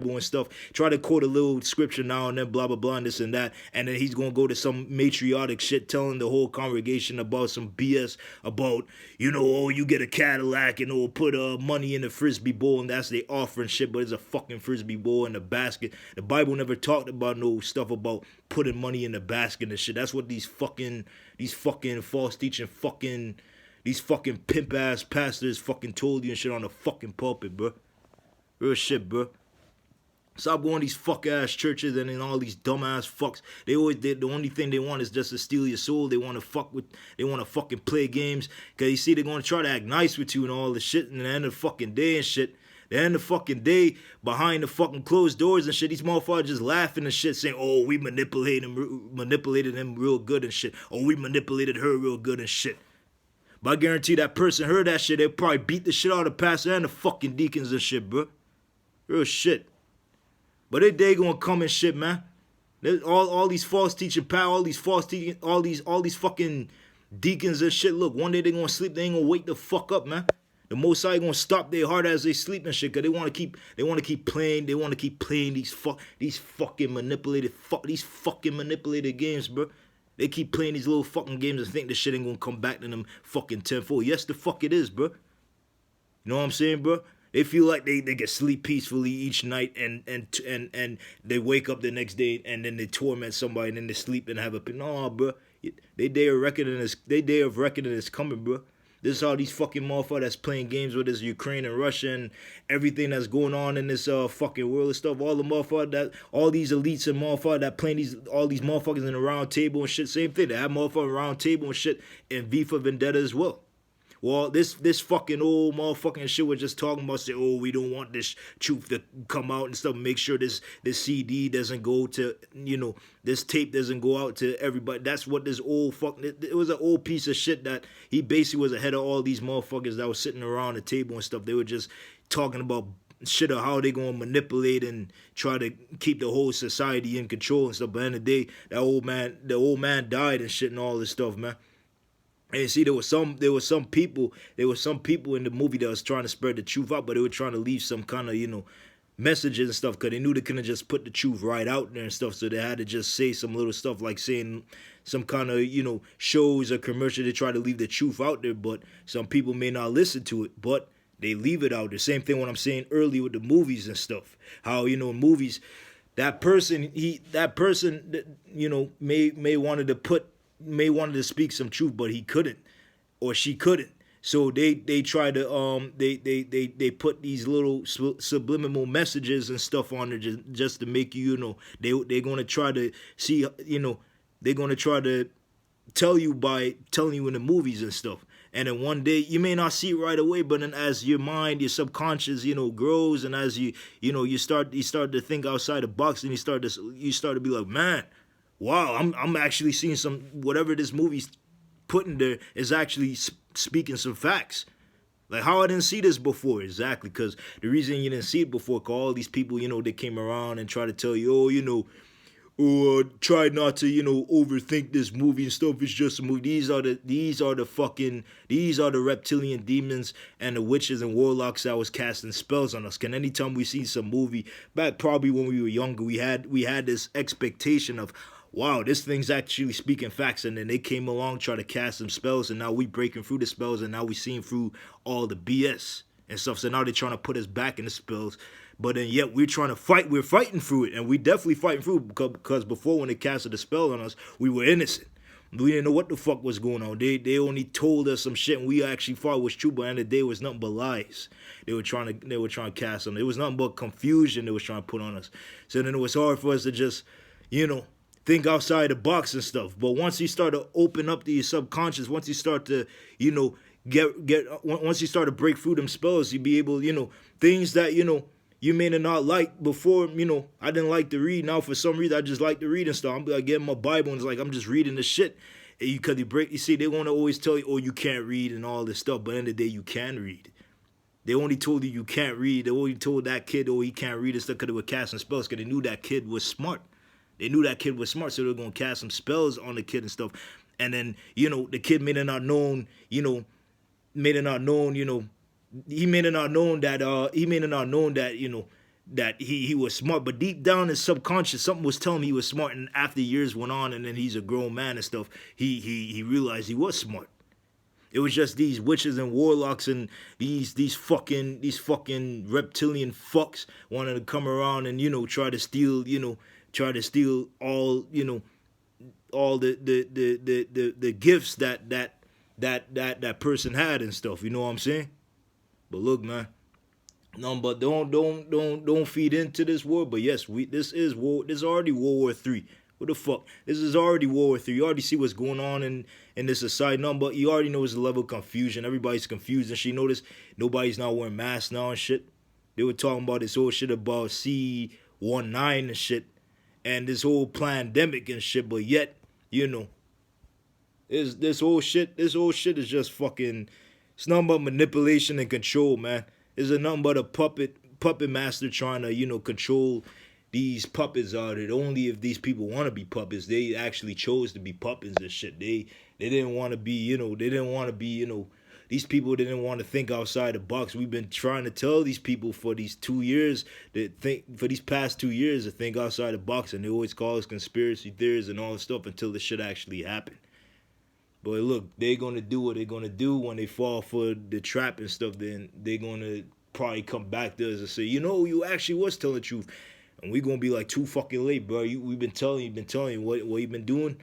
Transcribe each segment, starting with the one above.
and stuff, try to quote a little scripture now and then, blah blah blah, and this and that, and then he's gonna go to some matriotic shit telling the whole congregation about some BS about, oh, you get a Cadillac and put money in the frisbee bowl and that's the offering shit, but it's a fucking frisbee bowl in the basket. The Bible never talked about no stuff about putting money in the basket and shit. That's what these fucking false teaching these fucking pimp ass pastors fucking told you and shit on the fucking pulpit, bro. Real shit, bro. Stop going to these fuck ass churches and then all these dumb ass fucks. The only thing they want is just to steal your soul. They want to fucking play games. Cause you see they're gonna try to act nice with you and all this shit, and the end of the fucking day and shit. The end of the fucking day, behind the fucking closed doors and shit, these motherfuckers just laughing and shit, saying, oh, we manipulated him real good and shit. Oh, we manipulated her real good and shit. But I guarantee that person heard that shit, they'll probably beat the shit out of the pastor and the fucking deacons and shit, bro. Real shit. But they gonna come and shit, man. All these false teaching all these false teaching, all these fucking deacons and shit. Look, one day they gonna sleep, they ain't gonna wake the fuck up, man. The Most High gonna stop their heart as they sleep and shit, cause they wanna keep playing these fucking manipulated games, bro. They keep playing these little fucking games and think this shit ain't gonna come back to them fucking tenfold. Yes, the fuck it is, bro. You know what I'm saying, bro? They feel like they can sleep peacefully each night and they wake up the next day and then they torment somebody and then they sleep and have a no, bro. They day of reckoning is coming, bro. This is how these fucking motherfuckers that's playing games with this Ukraine and Russia and everything that's going on in this fucking world and stuff. All the motherfuckers all these elites and motherfuckers that playing all these motherfuckers in the round table and shit. Same thing. They have motherfuckers round table and shit in V for Vendetta as well. Well, this fucking old motherfucking shit we're just talking about, say, oh, we don't want this truth to come out and stuff. Make sure this CD doesn't go to, this tape doesn't go out to everybody. That's what this old it was an old piece of shit that he basically was ahead of all these motherfuckers that was sitting around the table and stuff. They were just talking about shit of how they gonna manipulate and try to keep the whole society in control and stuff. But at the end of the day, the old man died and shit and all this stuff, man. And you see, there was some people in the movie that was trying to spread the truth out, but they were trying to leave some kind of, messages and stuff, because they knew they couldn't just put the truth right out there and stuff, so they had to just say some little stuff like saying some kind of, shows or commercial. They try to leave the truth out there, but some people may not listen to it, but they leave it out there. Same thing what I'm saying earlier with the movies and stuff. How, in movies, that person, may wanted to speak some truth, but he couldn't, or she couldn't. So they try to they put these little subliminal messages and stuff on there just to make you they're gonna try to see they're gonna try to tell you by telling you in the movies and stuff. And then one day you may not see it right away, but then as your mind, your subconscious, grows, and as you start to think outside the box, and you start to be like, man, wow, I'm actually seeing some, whatever this movie's putting there is actually speaking some facts. Like, how I didn't see this before. Exactly, because the reason you didn't see it before, because all these people, they came around and tried to tell you, try not to, overthink this movie and stuff. It's just a movie. These are the reptilian demons and the witches and warlocks that was casting spells on us. And anytime we see some movie, back probably when we were younger, we had this expectation of, wow, this thing's actually speaking facts, and then they came along, try to cast some spells, and now we breaking through the spells, and now we seeing through all the BS and stuff. So now they're trying to put us back in the spells, but then yet we're trying to fight. We're fighting through it, and we definitely fighting through it, because before, when they casted the spell on us, we were innocent. We didn't know what the fuck was going on. They only told us some shit, and we actually thought it was true, but at the end of the day, it was nothing but lies. They were trying to cast on. It was nothing but confusion they was trying to put on us. So then it was hard for us to just, think outside the box and stuff. But once you start to open up to your subconscious, once you start to, once you start to break through them spells, you be able, things that, you may not like before, I didn't like to read. Now, for some reason, I just like to read and stuff. I'm like getting my Bible, and it's like I'm just reading the shit. Because you see, they want to always tell you, oh, you can't read and all this stuff. But at the end of the day, you can read. They only told you can't read. They only told that kid, oh, he can't read and stuff, because they were casting spells, because they knew that kid was smart. They knew that kid was smart, so they were going to cast some spells on the kid and stuff. And then, the kid may have not known, he may have not known that, that he was smart, but deep down in subconscious, something was telling him he was smart. And after years went on, and then he's a grown man and stuff, he realized he was smart. It was just these witches and warlocks and these fucking reptilian fucks wanted to come around and try to steal all all the gifts that person had and stuff. You know what I'm saying? But look, man. No, but don't feed into this war. But yes, this is war. This is already World War III. What the fuck? This is already World War III. You already see what's going on in this society. No, but you already know it's a level of confusion. Everybody's confused. And she noticed nobody's not wearing masks now and shit. They were talking about this whole shit about C-19 and shit. And this whole pandemic and shit. But yet, this whole shit is just fucking, it's nothing but manipulation and control, man. It's nothing but a puppet master trying to, control these puppets out there. Only if these people want to be puppets, they actually chose to be puppets and shit. They didn't want to be, these people didn't want to think outside the box. We've been trying to tell these people for these 2 years for these past 2 years to think outside the box, and they always call us conspiracy theories and all this stuff until this shit actually happened. But look, they're going to do what they're going to do when they fall for the trap and stuff. Then they're going to probably come back to us and say, you actually was telling the truth. And we're going to be like too fucking late, bro. We've been telling you what you've been doing.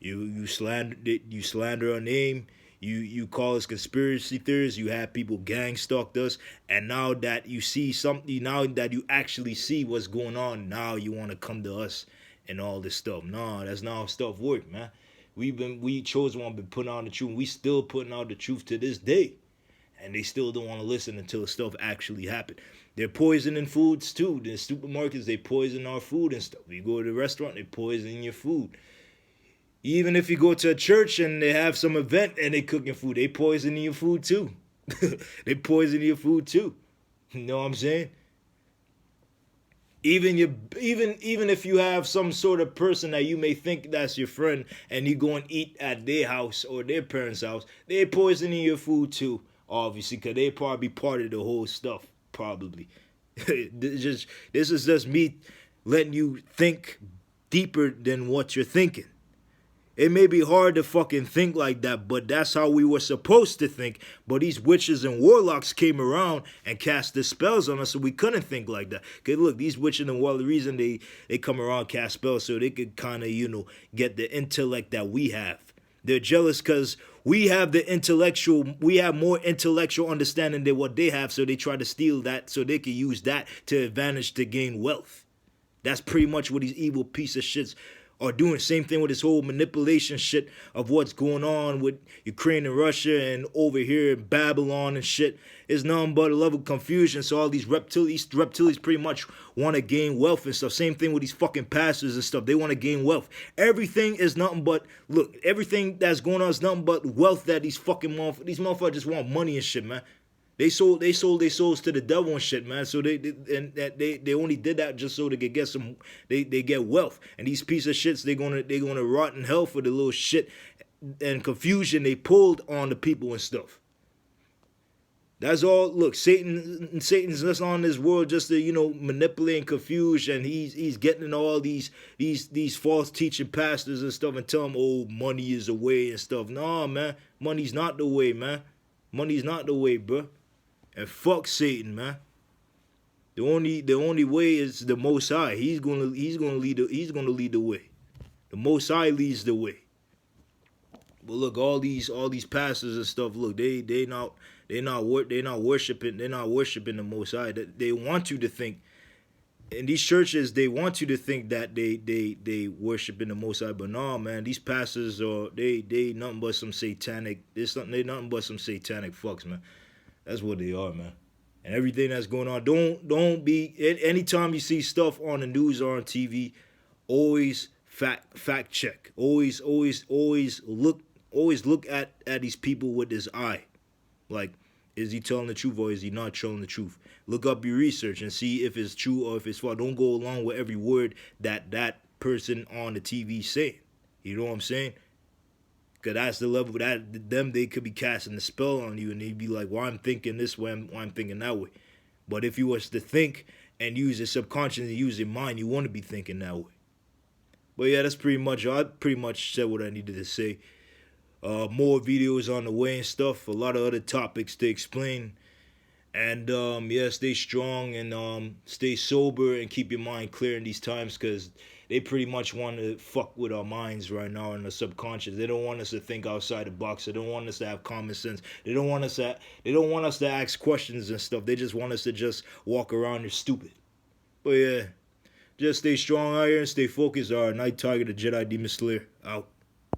You slander our name. You call us conspiracy theorists. You have people gang stalked us. And now that you see something, now that you actually see what's going on, now you want to come to us and all this stuff. Nah, that's not how stuff work, man. We chose one, been putting out the truth. We still putting out the truth to this day, and they still don't want to listen until stuff actually happened. They're poisoning foods too. The supermarkets, they poison our food and stuff. You go to the restaurant, they poison your food. Even if you go to a church and they have some event and they cooking food, they poison your food too. They poison your food too. You know what I'm saying? Even if you have some sort of person that you may think that's your friend and you go and eat at their house or their parents' house, they poisoning your food too, obviously, because they probably part of the whole stuff, probably. This is just me letting you think deeper than what you're thinking. It may be hard to fucking think like that, but that's how we were supposed to think. But these witches and warlocks came around and cast the spells on us, so we couldn't think like that. Cause look, these witches and warlocks, the reason they come around cast spells so they could kind of, get the intellect that we have. They're jealous because we have more intellectual understanding than what they have, so they try to steal that so they can use that to advantage to gain wealth. That's pretty much what these evil piece of shits are doing. Same thing with this whole manipulation shit of what's going on with Ukraine and Russia and over here in Babylon and shit. It's nothing but a level of confusion. So all these reptilians pretty much want to gain wealth and stuff. Same thing with these fucking pastors and stuff. They want to gain wealth. Everything is nothing but, look, everything that's going on is nothing but wealth that these motherfuckers just want money and shit, man. They sold their souls to the devil and shit, man. So they only did that just so they could get some. They get wealth, and these piece of shits they gonna rot in hell for the little shit and confusion they pulled on the people and stuff. That's all. Look, Satan's just on this world just to manipulate and confuse, and he's getting in all these false teaching pastors and stuff and tell them, oh, money is the way and stuff. Nah, man, money's not the way, man. Money's not the way, bro. And fuck Satan, man. The only way is the Most High. He's gonna lead the way. The Most High leads the way. But look, all these pastors and stuff. Look, they're not worshiping the Most High. They want you to think. In these churches, they want you to think that they worshiping the Most High, but nah, man. These pastors are they nothing but some satanic. They nothing but some satanic fucks, man. That's what they are, man. And everything that's going on, don't be. Anytime you see stuff on the news or on TV, always fact check. Always look at these people with this eye, like. Is he telling the truth or is he not telling the truth? Look up your research and see if it's true or if it's false. Don't go along with every word that person on the TV saying. You know what I'm saying? Because that's the level that they could be casting a spell on you and they'd be like, well, I'm thinking this way, I'm thinking that way. But if you was to think and use your subconscious and use your mind, you want to be thinking that way. But yeah, that's pretty much. I pretty much said what I needed to say. More videos on the way and stuff. A lot of other topics to explain. And yeah, stay strong and stay sober and keep your mind clear in these times, because they pretty much want to fuck with our minds right now in the subconscious. They don't want us to think outside the box. They don't want us to have common sense. They don't want us to. They don't want us to ask questions and stuff. They just want us to just walk around here stupid. But yeah, just stay strong out here and stay focused. All right, Night Tiger, the Jedi Demon Slayer, out.